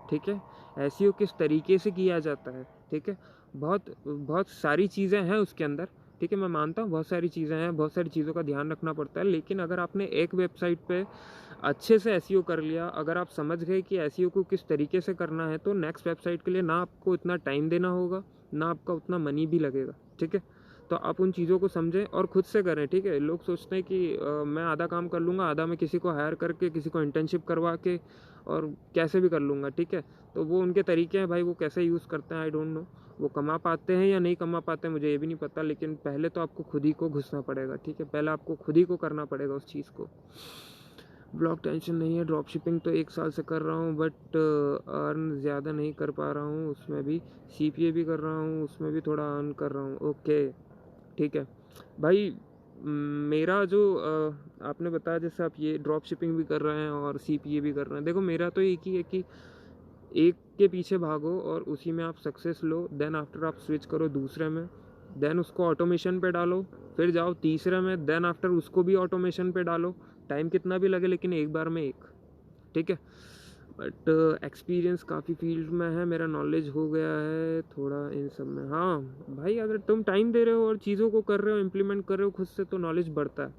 ठीक है, एसईओ किस तरीके से किया जाता है, ठीक है। बहुत बहुत सारी चीज़ें हैं उसके अंदर, ठीक है, मैं मानता हूँ बहुत सारी चीज़ें हैं, बहुत सारी चीज़ों का ध्यान रखना पड़ता है। लेकिन अगर आपने एक वेबसाइट पे अच्छे से एसईओ कर लिया, अगर आप समझ गए कि एसईओ को किस तरीके से करना है, तो नेक्स्ट वेबसाइट के लिए ना आपको इतना टाइम देना होगा, ना आपका उतना मनी भी लगेगा, ठीक है। तो आप उन चीज़ों को समझें और ख़ुद से करें, ठीक है। लोग सोचते हैं कि मैं आधा काम कर लूँगा, आधा मैं किसी को हायर करके, किसी को इंटर्नशिप करवा के और कैसे भी कर लूँगा, ठीक है। तो वो उनके तरीके हैं भाई, वो कैसे यूज़ करते हैं आई डोंट नो, वो कमा पाते हैं या नहीं कमा पाते हैं मुझे ये भी नहीं पता। लेकिन पहले तो आपको खुद ही को घुसना पड़ेगा, ठीक है, पहले आपको खुद ही को करना पड़ेगा उस चीज़ को। ब्लॉग टेंशन नहीं है, ड्रॉप शिपिंग तो 1 साल से कर रहा हूँ, बट अर्न ज़्यादा नहीं कर पा रहा हूँ उसमें भी, सीपीए भी कर रहा हूँ उसमें भी थोड़ा अर्न कर रहा हूँ। ओके ठीक है भाई। मेरा जो आपने बताया जैसे आप ये ड्रॉप शिपिंग भी कर रहे हैं और सीपीए भी कर रहे हैं, देखो मेरा तो एक ही है कि एक के पीछे भागो और उसी में आप सक्सेस लो, देन आफ्टर आप स्विच करो दूसरे में, देन उसको ऑटोमेशन पे डालो, फिर जाओ तीसरे में, देन आफ्टर उसको भी ऑटोमेशन पे डालो। टाइम कितना भी लगे लेकिन एक बार में एक, ठीक है। बट एक्सपीरियंस काफ़ी फील्ड में है, मेरा नॉलेज हो गया है थोड़ा इन सब में। हाँ भाई, अगर तुम टाइम दे रहे हो और चीज़ों को कर रहे हो, इम्प्लीमेंट कर रहे हो खुद से, तो नॉलेज बढ़ता है,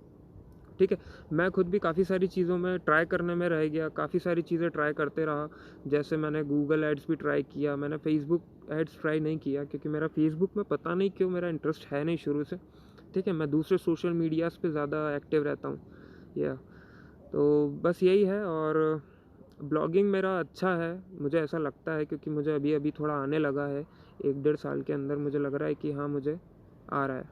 ठीक है। मैं खुद भी काफ़ी सारी चीज़ों में ट्राई करने में रह गया, काफ़ी सारी चीज़ें ट्राई करते रहा। जैसे मैंने गूगल एड्स भी ट्राई किया, मैंने फेसबुक एड्स ट्राई नहीं किया क्योंकि मेरा फेसबुक में पता नहीं क्यों मेरा इंटरेस्ट है नहीं शुरू से, ठीक है। मैं दूसरे सोशल मीडियाज़ पे ज़्यादा एक्टिव रहता हूँ, या तो बस यही है। और ब्लॉगिंग मेरा अच्छा है, मुझे ऐसा लगता है, क्योंकि मुझे अभी अभी थोड़ा आने लगा है, 1-1.5 साल के अंदर मुझे लग रहा है कि हाँ मुझे आ रहा है।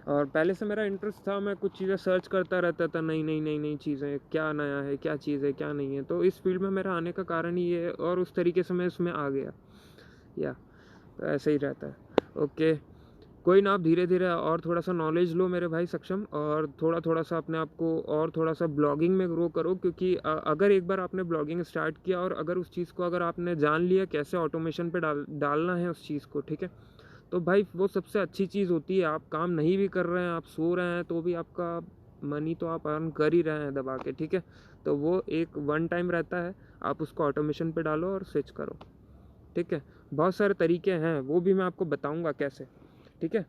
और पहले से मेरा इंटरेस्ट था, मैं कुछ चीज़ें सर्च करता रहता था, नई चीज़ें, क्या नया है, क्या चीज़ है, क्या नहीं है। तो इस फील्ड में मेरा आने का कारण ही ये है, और उस तरीके से मैं इसमें आ गया, या तो ऐसे ही रहता है। ओके, कोई ना, आप धीरे धीरे और थोड़ा सा नॉलेज लो मेरे भाई सक्षम, और थोड़ा सा अपने आप को और थोड़ा सा ब्लॉगिंग में ग्रो करो। क्योंकि अगर एक बार आपने ब्लॉगिंग स्टार्ट किया और अगर उस चीज़ को अगर आपने जान लिया कैसे ऑटोमेशन पे डालना है उस चीज़ को, ठीक है, तो भाई वो सबसे अच्छी चीज़ होती है। आप काम नहीं भी कर रहे हैं, आप सो रहे हैं, तो भी आपका मनी तो आप अर्न कर ही रहे हैं दबा के, ठीक है। तो वो एक वन टाइम रहता है, आप उसको ऑटोमेशन पे डालो और स्विच करो, ठीक है। बहुत सारे तरीके हैं, वो भी मैं आपको बताऊंगा कैसे, ठीक है।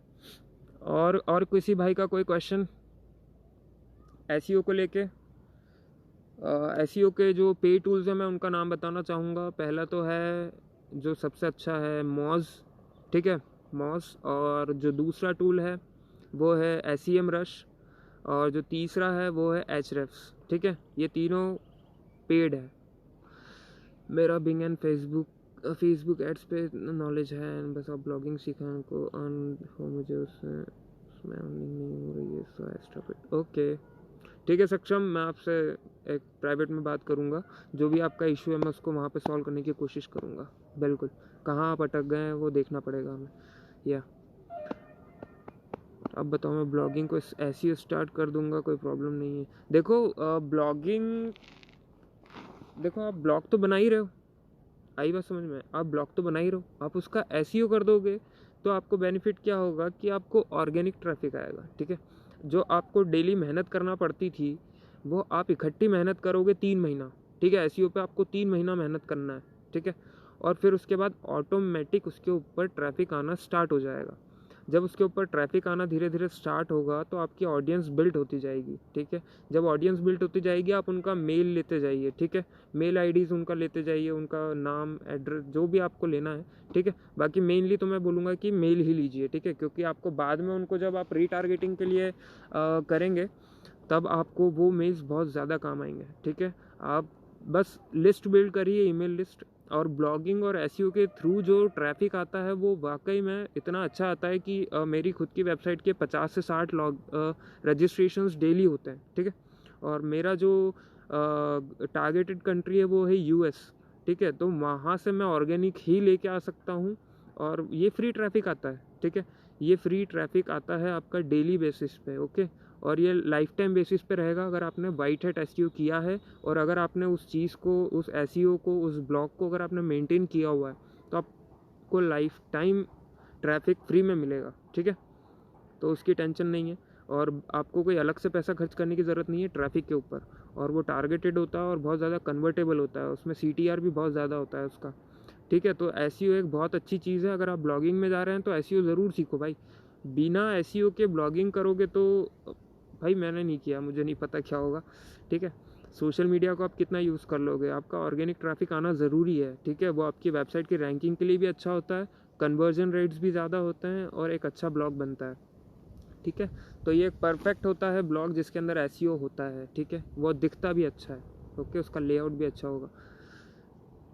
और किसी भाई का कोई क्वेश्चन एसईओ को लेके? एसईओ के जो पे टूल्स हैं मैं उनका नाम बताना चाहूँगा। पहला तो है जो सबसे अच्छा है मोज, ठीक है, मोज। और जो दूसरा टूल है वो है SEM रश, और जो तीसरा है वो है Ahrefs, ठीक है। ये तीनों पेड है। मेरा बिंग एंड फेसबुक एड्स पे नॉलेज है, बस आप ब्लॉगिंग सीखा को अर्न हो, मुझे उसमें अर्निंग नहीं हो रही है, सो एक्स्ट्रा पेड। ओके ठीक है सक्षम, मैं आपसे एक प्राइवेट में बात करूँगा, जो भी आपका इशू है मैं उसको वहाँ पे सॉल्व करने की कोशिश करूँगा। बिल्कुल, कहाँ आप अटक गए हैं वो देखना पड़ेगा हमें, या अब बताओ। मैं ब्लॉगिंग को ऐसी स्टार्ट कर दूँगा, कोई प्रॉब्लम नहीं है। देखो ब्लॉगिंग, देखो आप ब्लॉग तो बना ही रहे हो, आई बात समझ में, आप ब्लॉग तो बना ही रहे हो, आप उसका SEO कर दोगे तो आपको बेनिफिट क्या होगा कि आपको ऑर्गेनिक ट्रैफिक आएगा, ठीक है। जो आपको डेली मेहनत करना पड़ती थी वो आप इकट्ठी मेहनत करोगे 3 महीना, ठीक है। SEO पे आपको 3 महीना मेहनत करना है, ठीक है। और फिर उसके बाद ऑटोमेटिक उसके ऊपर ट्रैफिक आना स्टार्ट हो जाएगा। जब उसके ऊपर ट्रैफिक आना धीरे धीरे स्टार्ट होगा तो आपकी ऑडियंस बिल्ड होती जाएगी, ठीक है। जब ऑडियंस बिल्ड होती जाएगी आप उनका मेल लेते जाइए, ठीक है, मेल IDs उनका लेते जाइए, उनका नाम एड्रेस जो भी आपको लेना है, ठीक है। बाकी मेनली तो मैं बोलूँगा कि मेल ही लीजिए, ठीक है, क्योंकि आपको बाद में उनको जब आप रीटारगेटिंग के लिए करेंगे तब आपको वो मेल्स बहुत ज़्यादा काम आएंगे, ठीक है। आप बस लिस्ट बिल्ड करिए, ईमेल लिस्ट, और ब्लॉगिंग और एसईओ के थ्रू जो ट्रैफिक आता है वो वाकई में इतना अच्छा आता है कि मेरी खुद की वेबसाइट के 50 से 60 रजिस्ट्रेशंस डेली होते हैं, ठीक है। और मेरा जो टारगेटेड कंट्री है वो है यूएस, ठीक है। तो वहाँ से मैं ऑर्गेनिक ही लेके आ सकता हूँ और ये फ्री ट्रैफिक आता है, ठीक है। ये फ्री ट्रैफिक आता है आपका डेली बेसिस पे, ओके। और ये लाइफ टाइम बेसिस पे रहेगा अगर आपने वाइट हैट एसईओ किया है और अगर आपने उस चीज़ को, उस एसईओ को, उस ब्लॉग को अगर आपने मेंटेन किया हुआ है तो आपको लाइफ टाइम ट्रैफिक फ्री में मिलेगा, ठीक है। तो उसकी टेंशन नहीं है और आपको कोई अलग से पैसा खर्च करने की ज़रूरत नहीं है ट्रैफिक के ऊपर। और वो टारगेटेड होता है और बहुत ज़्यादा कन्वर्टेबल होता है, उसमें CTR भी बहुत ज़्यादा होता है उसका, ठीक है। तो एसईओ एक बहुत अच्छी चीज़ है। अगर आप ब्लॉगिंग में जा रहे हैं तो एसईओ ज़रूर सीखो भाई। बिना एसईओ के ब्लॉगिंग करोगे तो भाई मैंने नहीं किया, मुझे नहीं पता क्या होगा, ठीक है। सोशल मीडिया को आप कितना यूज़ कर लोगे, आपका ऑर्गेनिक ट्रैफिक आना ज़रूरी है, ठीक है। वो आपकी वेबसाइट की रैंकिंग के लिए भी अच्छा होता है, कन्वर्जन रेट्स भी ज़्यादा होते हैं और एक अच्छा ब्लॉग बनता है, ठीक है। तो ये एक परफेक्ट होता है ब्लॉग जिसके अंदर एसईओ होता है, ठीक है। वो दिखता भी अच्छा है, ओके, उसका लेआउट भी अच्छा होगा।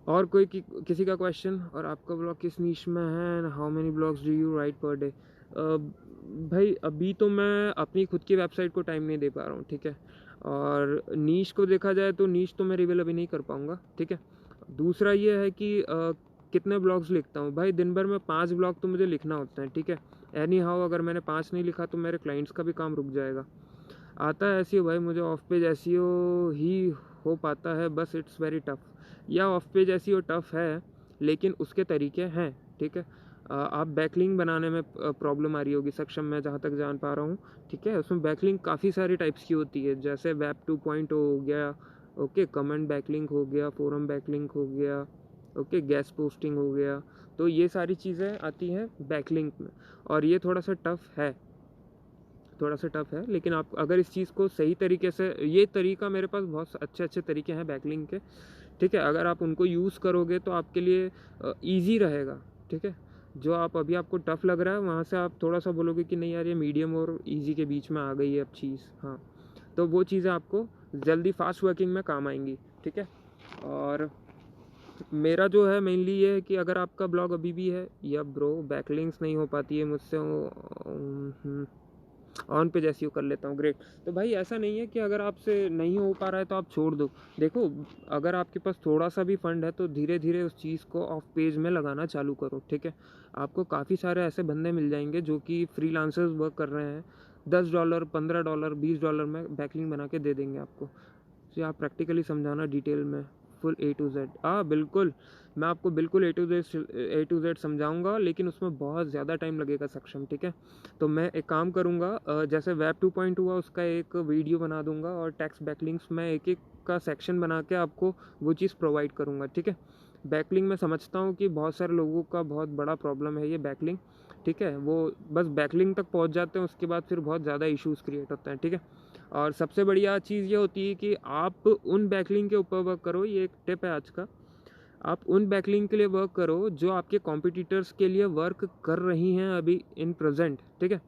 और कोई किसी का क्वेश्चन? और आपका ब्लॉग किस नीश में है? How many blogs do you right per day? भाई अभी तो मैं अपनी खुद की वेबसाइट को टाइम नहीं दे पा रहा हूँ, ठीक है। और नीश को देखा जाए तो नीश तो मैं रिवील अभी नहीं कर पाऊँगा, ठीक है। दूसरा ये है कि कितने ब्लॉग्स लिखता हूँ भाई। दिन भर में 5 ब्लॉग तो मुझे लिखना होता है, ठीक है। एनी हाउ अगर मैंने 5 नहीं लिखा तो मेरे क्लाइंट्स का भी काम रुक जाएगा। आता है एसईओ भाई, मुझे ऑफ पेज एसईओ ही हो पाता है, बस इट्स वेरी टफ। या ऑफ पेज एसईओ टफ है लेकिन उसके तरीके हैं, ठीक है। आप बैकलिंक बनाने में प्रॉब्लम आ रही होगी, सक्षम मैं जहाँ तक जान पा रहा हूँ, ठीक है। उसमें बैकलिंक काफ़ी सारी टाइप्स की होती है, जैसे वेब 2.0 हो गया, ओके, कमेंट बैकलिंक हो गया, फोरम बैकलिंक हो गया, ओके, गेस्ट पोस्टिंग हो गया। तो ये सारी चीज़ें आती हैं बैकलिंक में और ये थोड़ा सा टफ है। लेकिन आप अगर इस चीज़ को सही तरीके से, ये तरीका मेरे पास बहुत अच्छे तरीके हैं बैकलिंक के, ठीक है। अगर आप उनको यूज़ करोगे तो आपके लिए ईजी रहेगा, ठीक है। जो आप अभी आपको टफ़ लग रहा है वहाँ से आप थोड़ा सा बोलोगे कि नहीं यार ये मीडियम और ईजी के बीच में आ गई है अब चीज़, हाँ। तो वो चीज़ें आपको जल्दी फास्ट वर्किंग में काम आएंगी, ठीक है। और मेरा जो है मेनली ये है कि अगर आपका ब्लॉग अभी भी है या ब्रो बैकलिंक्स नहीं हो पाती है मुझसे, ऑन पे जैसी कर लेता हूँ, ग्रेट। तो भाई ऐसा नहीं है कि अगर आपसे नहीं हो पा रहा है तो आप छोड़ दो। देखो अगर आपके पास थोड़ा सा भी फंड है तो धीरे धीरे उस चीज़ को ऑफ पेज में लगाना चालू करो, ठीक है। आपको काफ़ी सारे ऐसे बंदे मिल जाएंगे जो कि फ्रीलांसर्स वर्क कर रहे हैं, $10, $15, $20 में बैकलिंक बना के दे देंगे आपको। तो आप प्रैक्टिकली समझाना डिटेल में, फुल A to Z। हाँ बिल्कुल, मैं आपको बिल्कुल A to Z समझाऊंगा, लेकिन उसमें बहुत ज़्यादा टाइम लगेगा सक्षम, ठीक है। तो मैं एक काम करूँगा, जैसे वेब 2.0 हुआ उसका एक वीडियो बना दूंगा और टैक्स बैकलिंक्स में एक का सेक्शन बना के आपको वो चीज़ प्रोवाइड करूँगा, ठीक है। बैकलिंक मैं समझता हूँ कि बहुत सारे लोगों का बहुत बड़ा प्रॉब्लम है ये बैकलिंक, ठीक है। वो बस बैकलिंक तक पहुँच जाते हैं, उसके बाद फिर बहुत ज़्यादा इश्यूज़ क्रिएट होते हैं, ठीक है। और सबसे बढ़िया चीज़ ये होती है कि आप उन बैकलिंक के ऊपर वर्क करो, ये एक टिप है आज का। आप उन बैकलिंक के लिए वर्क करो जो आपके कॉम्पिटिटर्स के लिए वर्क कर रही हैं अभी इन प्रेजेंट, ठीक है।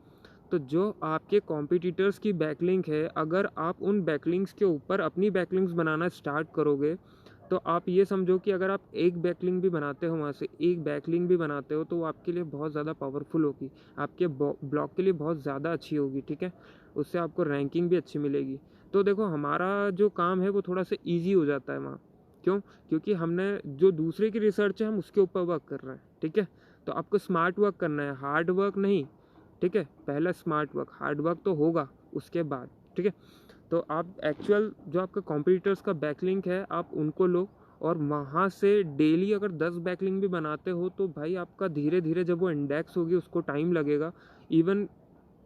तो जो आपके कॉम्पिटिटर्स की बैकलिंक है, अगर आप उन बैकलिंक्स के ऊपर अपनी बैकलिंक्स बनाना स्टार्ट करोगे तो आप ये समझो कि अगर आप एक बैकलिंक भी बनाते हो, वहाँ से एक बैकलिंक भी बनाते हो, तो वो आपके लिए बहुत ज़्यादा पावरफुल होगी, आपके ब्लॉग के लिए बहुत ज़्यादा अच्छी होगी, ठीक है। उससे आपको रैंकिंग भी अच्छी मिलेगी। तो देखो हमारा जो काम है वो थोड़ा सा ईजी हो जाता है वहाँ, क्यों? क्योंकि हमने जो दूसरे की रिसर्च है हम उसके ऊपर वर्क कर रहे हैं, ठीक है। तो आपको स्मार्ट वर्क करना है, हार्ड वर्क नहीं, ठीक है। पहला स्मार्ट वर्क, हार्ड वर्क तो होगा उसके बाद, ठीक है। तो आप एक्चुअल जो आपका कॉम्पिटिटर्स का बैकलिंक है आप उनको लो और वहाँ से डेली अगर 10 बैकलिंक भी बनाते हो तो भाई आपका धीरे धीरे जब वो इंडेक्स होगी उसको टाइम लगेगा, इवन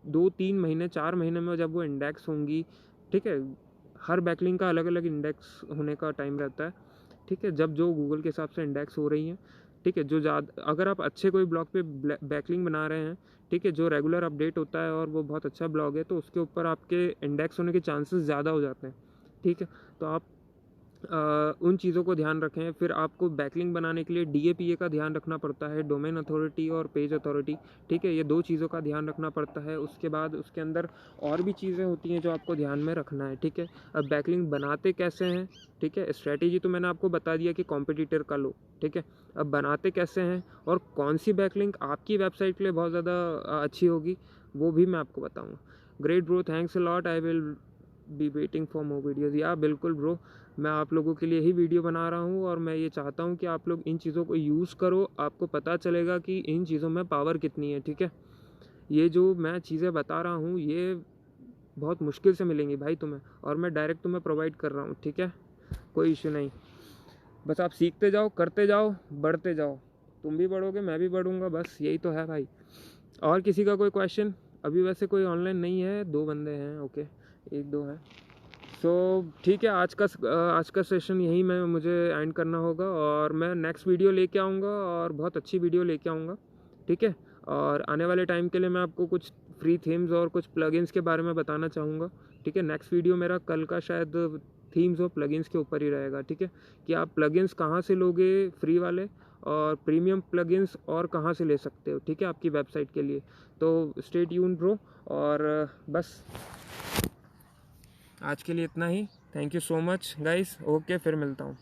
2-3 महीने 4 महीने में जब वो इंडेक्स होंगी, ठीक है। हर बैकलिंक का अलग अलग इंडेक्स होने का टाइम रहता है, ठीक है। जब जो गूगल के हिसाब से इंडेक्स हो रही हैं, ठीक है। जो ज़्यादा अगर आप अच्छे कोई ब्लॉग पे बैकलिंक बना रहे हैं, ठीक है, जो रेगुलर अपडेट होता है और वो बहुत अच्छा ब्लॉग है, तो उसके ऊपर आपके इंडेक्स होने के चांसेस ज़्यादा हो जाते हैं, ठीक है। तो आप उन चीज़ों को ध्यान रखें। फिर आपको बैकलिंक बनाने के लिए DAPA का ध्यान रखना पड़ता है, डोमेन अथॉरिटी और पेज अथॉरिटी, ठीक है, ये 2 चीज़ों का ध्यान रखना पड़ता है। उसके बाद उसके अंदर और भी चीज़ें होती हैं जो आपको ध्यान में रखना है, ठीक है। अब बैकलिंक बनाते कैसे हैं, ठीक है, स्ट्रैटेजी तो मैंने आपको बता दिया कि कॉम्पिटिटर का लो, ठीक है। अब बनाते कैसे हैं और कौन सी बैकलिंक आपकी वेबसाइट के लिए बहुत ज़्यादा अच्छी होगी, वो भी मैं आपको बताऊँगा। Great bro, thanks a lot, I will be waiting for more videos. या बिल्कुल ब्रो, मैं आप लोगों के लिए ही वीडियो बना रहा हूँ और मैं ये चाहता हूँ कि आप लोग इन चीज़ों को यूज़ करो, आपको पता चलेगा कि इन चीज़ों में पावर कितनी है, ठीक है। ये जो मैं चीज़ें बता रहा हूँ ये बहुत मुश्किल से मिलेंगी भाई तुम्हें, और मैं डायरेक्ट तुम्हें प्रोवाइड कर रहा हूँ, ठीक है, कोई इशू नहीं। बस आप सीखते जाओ, करते जाओ, बढ़ते जाओ, तुम भी बढ़ोगे मैं भी बढ़ूँगा, बस यही तो है भाई। और किसी का कोई क्वेश्चन? अभी वैसे कोई ऑनलाइन नहीं है, 2 बंदे हैं, ओके, 1-2 हैं। सो ठीक है, आज का सेशन यही मैं मुझे एंड करना होगा और मैं नेक्स्ट वीडियो लेके आऊँगा और बहुत अच्छी वीडियो लेके आऊँगा, ठीक है। और आने वाले टाइम के लिए मैं आपको कुछ फ्री थीम्स और कुछ प्लगइन्स के बारे में बताना चाहूँगा, ठीक है। नेक्स्ट वीडियो मेरा कल का शायद थीम्स और प्लगइन्स के ऊपर ही रहेगा, ठीक है, कि आप प्लगइन्स कहाँ से लोगे फ्री वाले और प्रीमियम प्लगइन्स और कहाँ से ले सकते हो, ठीक है, आपकी वेबसाइट के लिए। तो स्टे ट्यून्ड ब्रो, और बस आज के लिए इतना ही। Thank you so much guys, okay, फिर मिलता हूँ।